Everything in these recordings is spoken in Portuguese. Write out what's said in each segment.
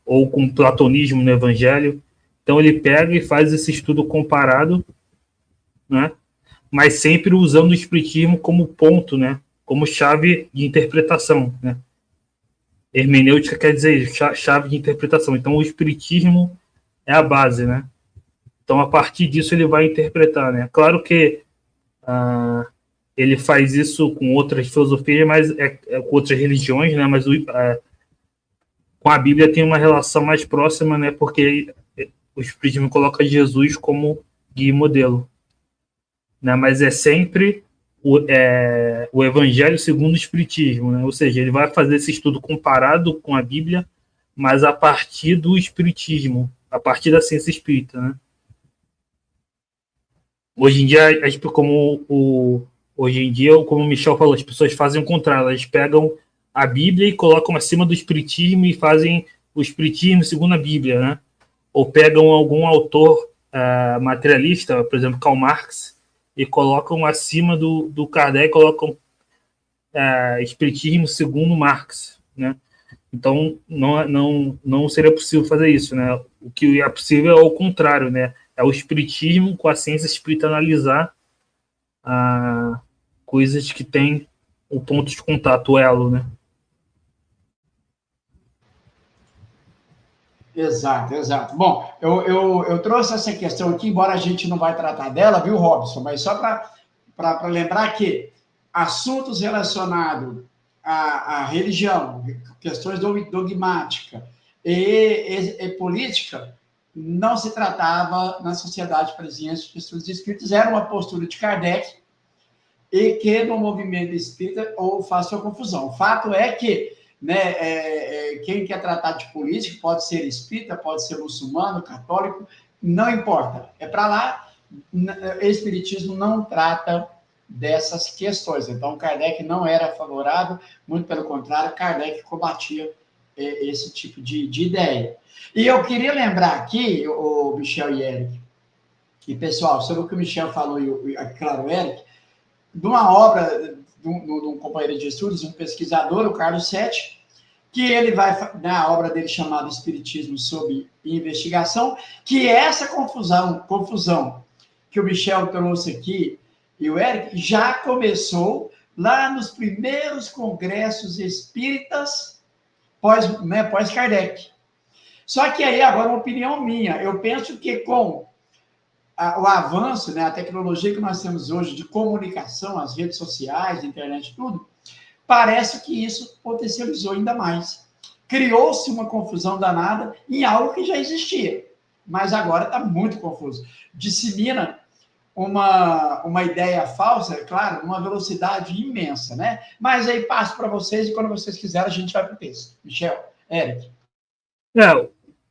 ou com platonismo no Evangelho. Então ele pega e faz esse estudo comparado, né? Mas sempre usando o espiritismo como ponto, né? Como chave de interpretação, né? Hermenêutica quer dizer chave de interpretação. Então o espiritismo é a base, né? Então a partir disso ele vai interpretar, né? Claro que ele faz isso com outras filosofias, mas com outras religiões, né? Mas com a Bíblia tem uma relação mais próxima, né? Porque o espiritismo coloca Jesus como guia e modelo, né? Mas é sempre o Evangelho segundo o Espiritismo, né? Ou seja, ele vai fazer esse estudo comparado com a Bíblia, mas a partir do Espiritismo, a partir da ciência espírita, né? Hoje em dia, como o Michel falou, as pessoas fazem o contrário, elas pegam a Bíblia e colocam acima do Espiritismo e fazem o Espiritismo segundo a Bíblia, né? Ou pegam algum autor materialista, por exemplo, Karl Marx, e colocam acima do Kardec, colocam Espiritismo segundo Marx, né? Então, não seria possível fazer isso, né? O que é possível é o contrário, né? É o espiritismo com a ciência espírita analisar coisas que têm o ponto de contato, o elo, né? Exato, exato. Bom, eu trouxe essa questão aqui, embora a gente não vai tratar dela, viu, Robson? Mas só para lembrar que assuntos relacionados à religião, questões dogmáticas e política, não se tratava na Sociedade Parisiense de Estudos Espíritas, era uma postura de Kardec, e que no movimento espírita faz sua confusão. O fato é que, né, quem quer tratar de política pode ser espírita, pode ser muçulmano, católico, não importa. É para lá, o espiritismo não trata dessas questões. Então, Kardec não era favorável, muito pelo contrário, Kardec combatia esse tipo de ideia. E eu queria lembrar aqui, o Michel e Eric, e pessoal, sobre o que o Michel falou e, claro, o Eric, de uma obra de um companheiro de estudos, um pesquisador, o Carlos Sete, que ele vai, na obra dele chamada Espiritismo sob Investigação, que essa confusão que o Michel trouxe aqui e o Eric já começou lá nos primeiros congressos espíritas pós-Kardec. Só que aí, agora, uma opinião minha, eu penso que com o avanço, né, a tecnologia que nós temos hoje de comunicação, as redes sociais, a internet, tudo, parece que isso potencializou ainda mais. Criou-se uma confusão danada em algo que já existia, mas agora está muito confuso. Dissemina uma ideia falsa, é claro, numa velocidade imensa, né? Mas aí passo para vocês e quando vocês quiserem a gente vai para o texto. Michel, Eric.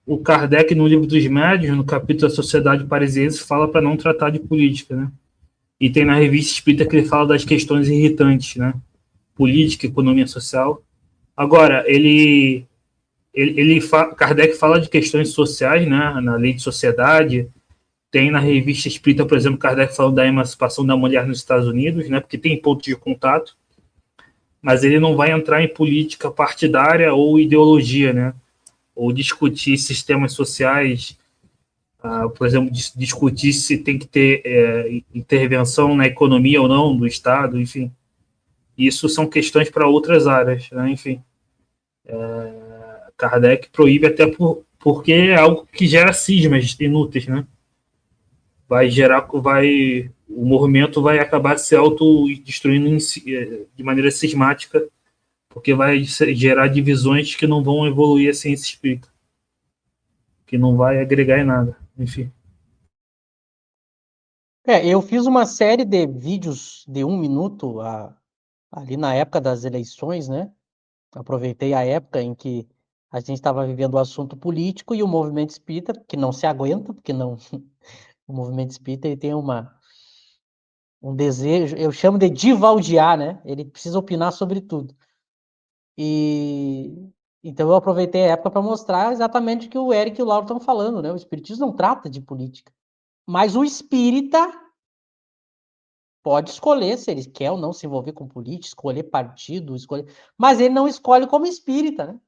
O Kardec, no Livro dos Médiuns, no capítulo da Sociedade Parisiense, fala para não tratar de política, né? E tem na Revista Espírita que ele fala das questões irritantes, né? Política, economia social. Agora, Kardec fala de questões sociais, né? Na Lei de Sociedade. Tem na Revista Espírita, por exemplo, Kardec falando da emancipação da mulher nos Estados Unidos, né? Porque tem ponto de contato. Mas ele não vai entrar em política partidária ou ideologia, né? Ou discutir sistemas sociais, por exemplo, discutir se tem que ter intervenção na economia ou não do Estado, enfim. Isso são questões para outras áreas, né? Enfim. Kardec proíbe até porque é algo que gera cismas inúteis, né? O movimento vai acabar se autodestruindo de maneira sistemática, porque vai gerar divisões que não vão evoluir a ciência espírita, que não vai agregar em nada, enfim. Eu fiz uma série de vídeos de 1 minuto ali na época das eleições, né? Aproveitei a época em que a gente estava vivendo o assunto político e o movimento espírita, que não se aguenta, porque não... o movimento espírita ele tem um desejo, eu chamo de divaldiar, né? Ele precisa opinar sobre tudo. Então eu aproveitei a época para mostrar exatamente o que o Eric e o Lauro estão falando, né? O espiritismo não trata de política. Mas o espírita pode escolher se ele quer ou não se envolver com política, escolher partido, mas ele não escolhe como espírita, né?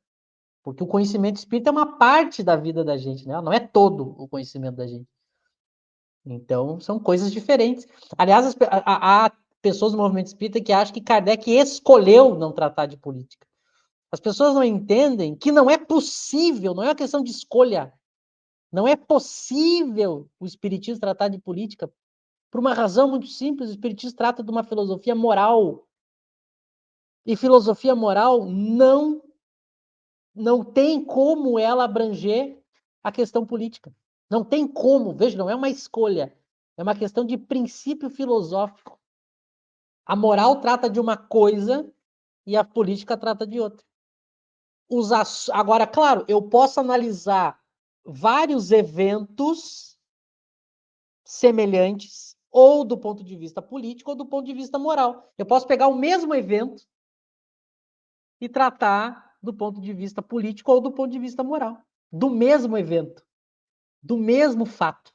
Porque o conhecimento espírita é uma parte da vida da gente, né? Não é todo o conhecimento da gente. Então, são coisas diferentes. Aliás, há pessoas no movimento espírita que acham que Kardec escolheu não tratar de política. As pessoas não entendem que não é possível, não é uma questão de escolha. Não é possível o espiritismo tratar de política por uma razão muito simples. O espiritismo trata de uma filosofia moral. E filosofia moral não tem como ela abranger a questão política. Não tem como, veja, não é uma escolha, é uma questão de princípio filosófico. A moral trata de uma coisa e a política trata de outra. Agora, claro, eu posso analisar vários eventos semelhantes, ou do ponto de vista político, ou do ponto de vista moral. Eu posso pegar o mesmo evento e tratar do ponto de vista político ou do ponto de vista moral. Do mesmo evento, do mesmo fato.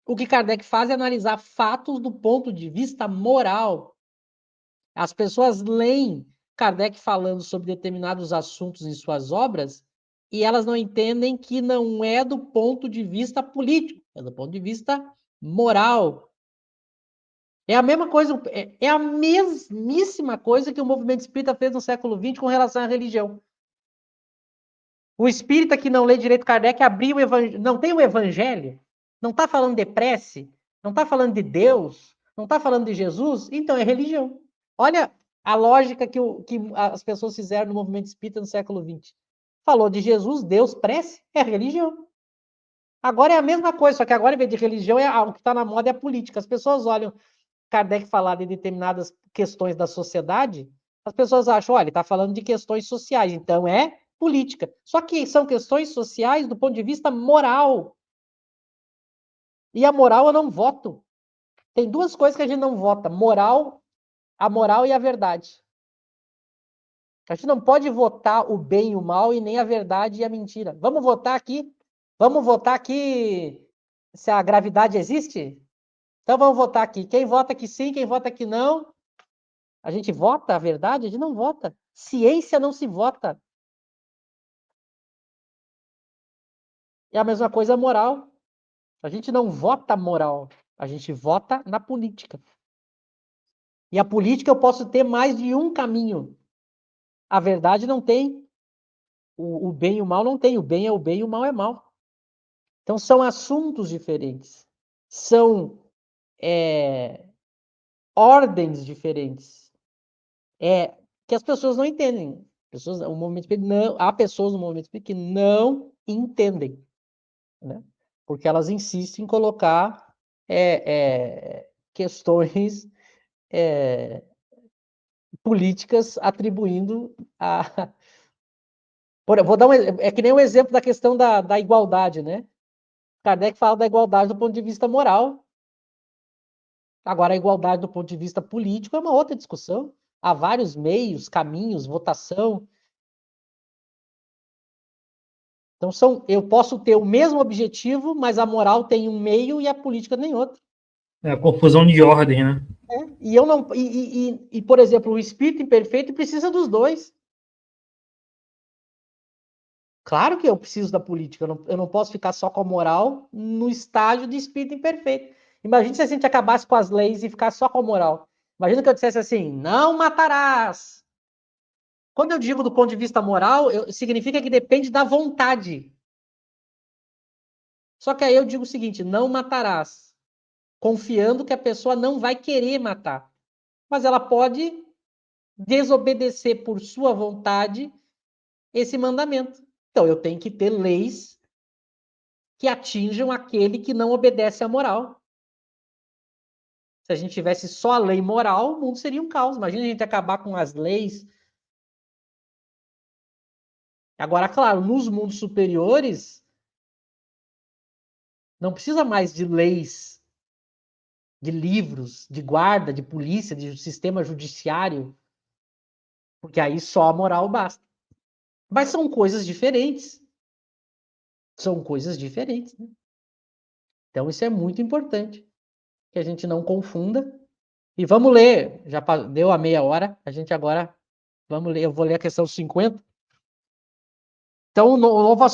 O que Kardec faz é analisar fatos do ponto de vista moral. As pessoas leem Kardec falando sobre determinados assuntos em suas obras e elas não entendem que não é do ponto de vista político, é do ponto de vista moral. É a mesma coisa, é a mesmíssima coisa que o movimento espírita fez no século XX com relação à religião. O espírita que não lê direito Kardec abriu o evangelho, não tem o evangelho, não está falando de prece, não está falando de Deus, não está falando de Jesus, então é religião. Olha a lógica que as pessoas fizeram no movimento espírita no século XX. Falou de Jesus, Deus, prece, é religião. Agora é a mesma coisa, só que agora, em vez de religião, o que está na moda é a política. As pessoas olham Kardec falar de determinadas questões da sociedade, as pessoas acham, olha, ele está falando de questões sociais, então é política. Só que são questões sociais do ponto de vista moral. E a moral eu não voto. Tem duas coisas que a gente não vota: a moral e a verdade. A gente não pode votar o bem e o mal e nem a verdade e a mentira. Vamos votar aqui? Vamos votar aqui se a gravidade existe? Então vamos votar aqui. Quem vota que sim, quem vota que não. A gente vota a verdade? A gente não vota. Ciência não se vota. É a mesma coisa moral. A gente não vota moral. A gente vota na política. E a política eu posso ter mais de um caminho. A verdade não tem. O bem e o mal não tem. O bem é o bem e o mal é mal. Então são assuntos diferentes. São ordens diferentes. Que as pessoas não entendem. Há pessoas no movimento espírita que não entendem, né? Porque elas insistem em colocar questões políticas atribuindo a. Vou dar é que nem o exemplo da questão da igualdade, né? Kardec fala da igualdade do ponto de vista moral. Agora, a igualdade do ponto de vista político é uma outra discussão. Há vários meios, caminhos, votação. Então, eu posso ter o mesmo objetivo, mas a moral tem um meio e a política tem outro. É a confusão de ordem, né? E eu não. Por exemplo, o espírito imperfeito precisa dos dois. Claro que eu preciso da política, eu não posso ficar só com a moral no estágio de espírito imperfeito. Imagina se a gente acabasse com as leis e ficasse só com a moral. Imagina que eu dissesse assim: não matarás. Quando eu digo do ponto de vista moral, significa que depende da vontade. Só que aí eu digo o seguinte: não matarás, confiando que a pessoa não vai querer matar. Mas ela pode desobedecer por sua vontade esse mandamento. Então eu tenho que ter leis que atinjam aquele que não obedece à moral. Se a gente tivesse só a lei moral, o mundo seria um caos. Imagina a gente acabar com as leis. Agora, claro, nos mundos superiores, não precisa mais de leis, de livros, de guarda, de polícia, de sistema judiciário, porque aí só a moral basta. Mas são coisas diferentes. São coisas diferentes, né? Então, isso é muito importante, que a gente não confunda. E vamos ler, já deu a meia hora, a gente agora, vamos ler, eu vou ler a questão 50. Então, o novo